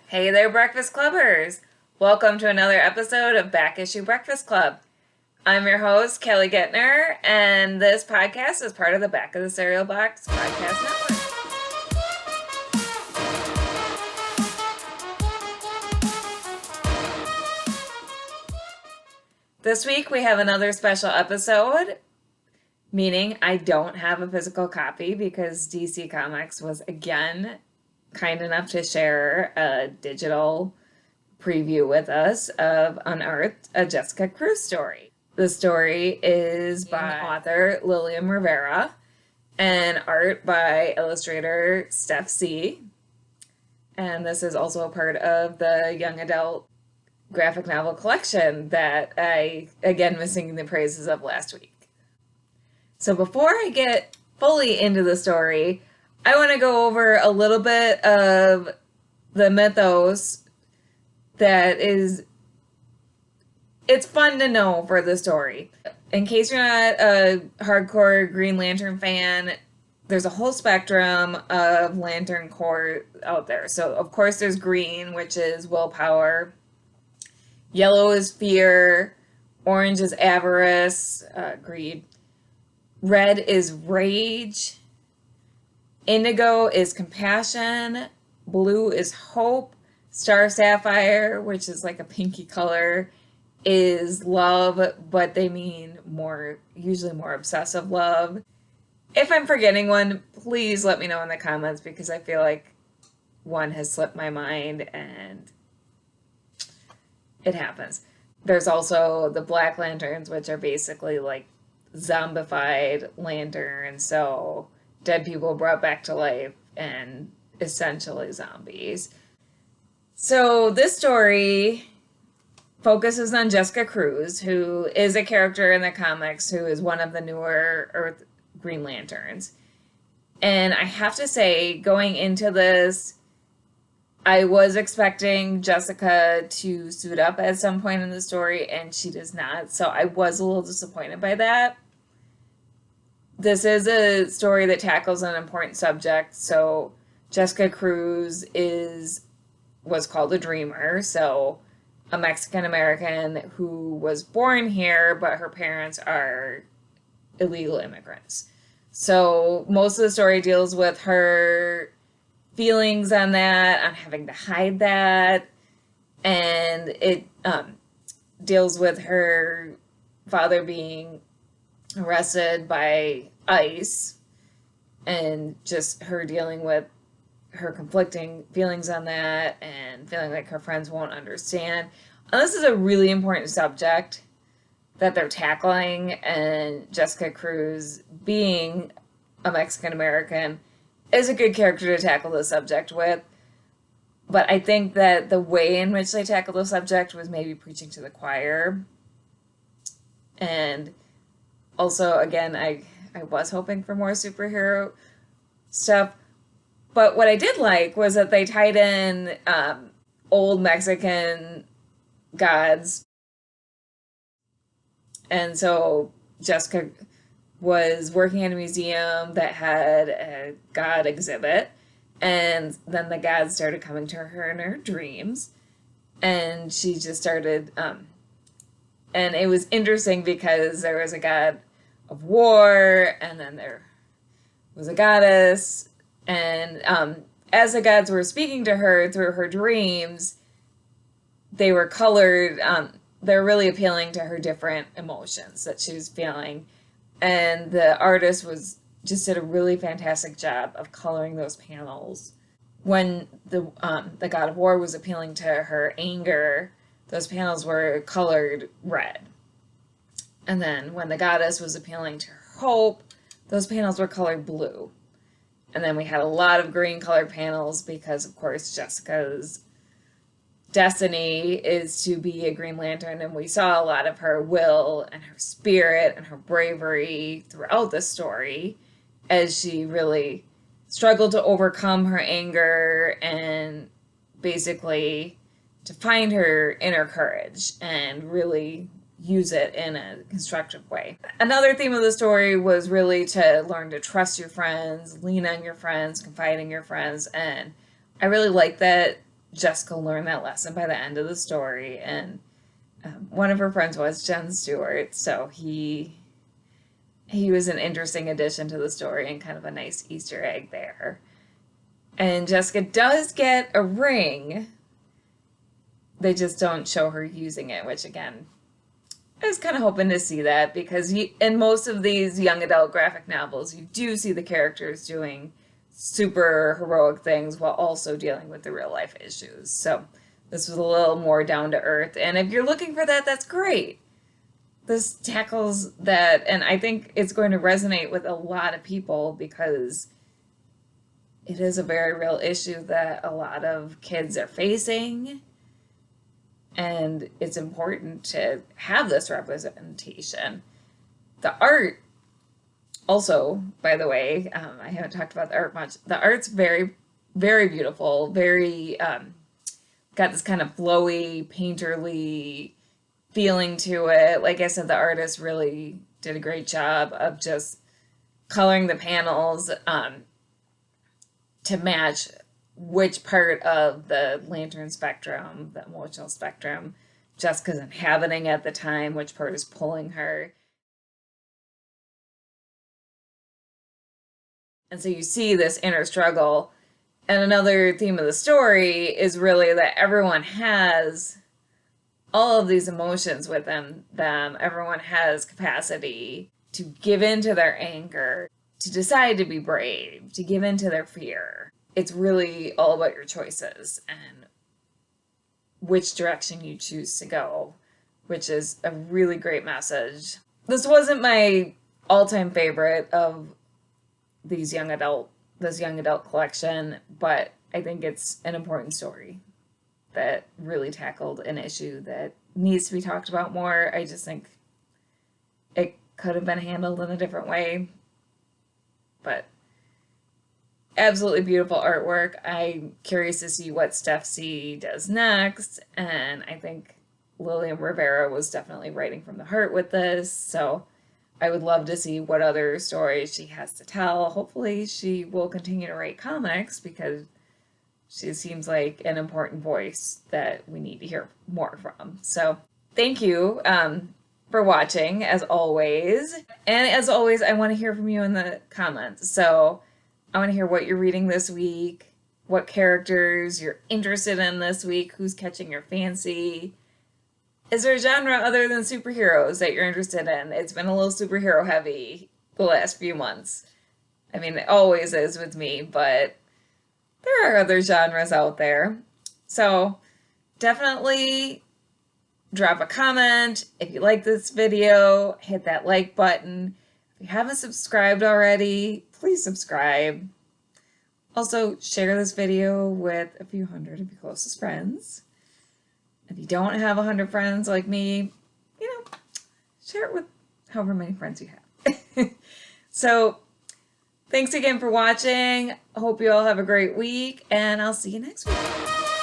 Hey there, Breakfast Clubbers! Welcome to another episode of Back Issue Breakfast Club. I'm your host, Kelly Guentner, and this podcast is part of the Back of the Cereal Box podcast network. This week we have another special episode, meaning I don't have a physical copy because DC Comics was again kind enough to share a digital preview with us of Unearthed, a Jessica Cruz story. The story is by author Lillian Rivera and art by illustrator Steph C. And this is also a part of the young adult graphic novel collection that I, again, was singing the praises of last week. So before I get fully into the story, I want to go over a little bit of the mythos that is, it's fun to know for the story. In case you're not a hardcore Green Lantern fan, there's a whole spectrum of Lantern Corps out there. So of course there's green, which is willpower. Yellow is fear. Orange is avarice, greed. Red is rage. Indigo is compassion. Blue is hope. Star Sapphire, which is like a pinky color, is love, but they mean usually more obsessive love. If I'm forgetting one, please let me know in the comments because I feel like one has slipped my mind and it happens. There's also the Black Lanterns, which are basically like zombified lanterns, so dead people brought back to life and essentially zombies. So this story focuses on Jessica Cruz, who is a character in the comics who is one of the newer Earth Green Lanterns. And I have to say, going into this, I was expecting Jessica to suit up at some point in the story, and she does not. So I was a little disappointed by that. This is a story that tackles an important subject. So Jessica Cruz was called a dreamer, so a Mexican-American who was born here, but her parents are illegal immigrants. So most of the story deals with her feelings on that, on having to hide that, and it deals with her father being arrested by ICE and just her dealing with her conflicting feelings on that and feeling like her friends won't understand. And this is a really important subject that they're tackling, and Jessica Cruz, being a Mexican-American, is a good character to tackle the subject with. But I think that the way in which they tackle the subject was maybe preaching to the choir. And also, again, I was hoping for more superhero stuff. But what I did like was that they tied in old Mexican gods. And so Jessica was working in a museum that had a god exhibit. And then the gods started coming to her in her dreams. And she just started... and it was interesting because there was a god of war, and then there was a goddess. And as the gods were speaking to her through her dreams, they were colored. They're really appealing to her different emotions that she was feeling. And the artist just did a really fantastic job of coloring those panels. When the god of war was appealing to her anger, those panels were colored red. And then when the goddess was appealing to her hope, those panels were colored blue. And then we had a lot of green colored panels because, of course, Jessica's destiny is to be a Green Lantern. And we saw a lot of her will and her spirit and her bravery throughout the story as she really struggled to overcome her anger and basically to find her inner courage and really use it in a constructive way. Another theme of the story was really to learn to trust your friends, lean on your friends, confide in your friends, and I really like that Jessica learned that lesson by the end of the story, and one of her friends was Jen Stewart, so he was an interesting addition to the story and kind of a nice Easter egg there. And Jessica does get a ring. They just don't show her using it, which again, I was kind of hoping to see that, because in most of these young adult graphic novels, you do see the characters doing super heroic things while also dealing with the real life issues. So this was a little more down to earth. And if you're looking for that, that's great. This tackles that, and I think it's going to resonate with a lot of people because it is a very real issue that a lot of kids are facing. And it's important to have this representation. The art, also, by the way, I haven't talked about the art much. The art's very, very beautiful, very, got this kind of flowy, painterly feeling to it. Like I said, the artist really did a great job of just coloring the panels to match which part of the lantern spectrum, the emotional spectrum, Jessica's inhabiting at the time, which part is pulling her. And so you see this inner struggle. And another theme of the story is really that everyone has all of these emotions within them. Everyone has capacity to give in to their anger, to decide to be brave, to give in to their fear. It's really all about your choices and which direction you choose to go, which is a really great message. This wasn't my all-time favorite of this young adult collection, but I think it's an important story that really tackled an issue that needs to be talked about more. I just think it could have been handled in a different way, but absolutely beautiful artwork. I'm curious to see what Steph C does next, and I think Lillian Rivera was definitely writing from the heart with this, so I would love to see what other stories she has to tell. Hopefully she will continue to write comics, because she seems like an important voice that we need to hear more from. So thank you for watching, as always. And as always, I want to hear from you in the comments. So I want to hear what you're reading this week, what characters you're interested in this week, who's catching your fancy. Is there a genre other than superheroes that you're interested in? It's been a little superhero heavy the last few months. I mean, it always is with me, but there are other genres out there. So definitely drop a comment. If you like this video, hit that like button. If you haven't subscribed already, please subscribe. Also, share this video with a few hundred of your closest friends. If you don't have 100 friends like me, share it with however many friends you have. So, thanks again for watching. I hope you all have a great week, and I'll see you next week.